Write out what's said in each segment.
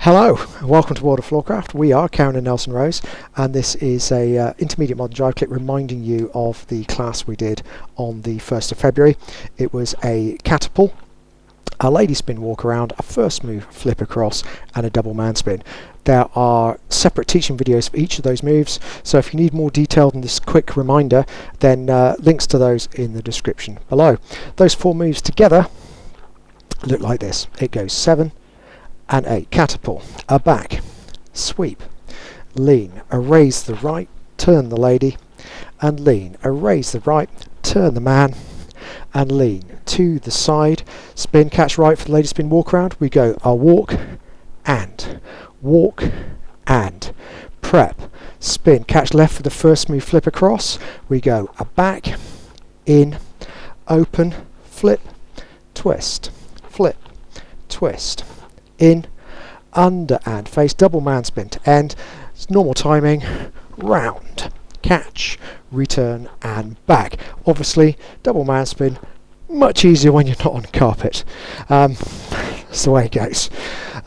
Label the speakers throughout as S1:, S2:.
S1: Hello, and welcome to World of Floorcraft. We are Karen and Nelson Rose, and this is a intermediate modern jive clip reminding you of the class we did on the 1st of February. It was a catapult, a lady spin walk around, a first move flip across, and a double man spin. There are separate teaching videos for each of those moves, so if you need more detail than this quick reminder, then links to those in the description below. Those four moves together look like this. It goes 7 and 8, catapult, a back, sweep, lean, a raise the right, turn the lady, and lean, a raise the right, turn the man, and lean to the side, spin, catch right for the lady spin walk around. We go a walk, and prep, spin, catch left for the first move, flip across. We go a back, in, open, flip, twist, flip, twist, in, under and face, double man spin to end. It's normal timing, round, catch, return and back. Obviously double man spin much easier when you're not on carpet. That's the way it goes.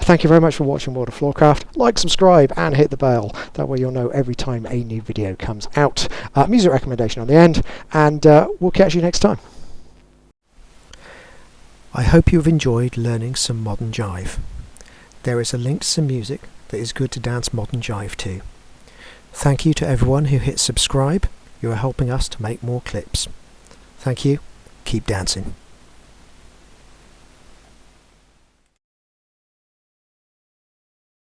S1: Thank you very much for watching World of Floorcraft. Like, subscribe and hit the bell, that way you'll know every time a new video comes out. Music recommendation on the end, and we'll catch you next time. I hope you've enjoyed learning some modern jive. There is a link to some music that is good to dance modern jive to. Thank you to everyone who hit subscribe. You are helping us to make more clips. Thank you. Keep dancing.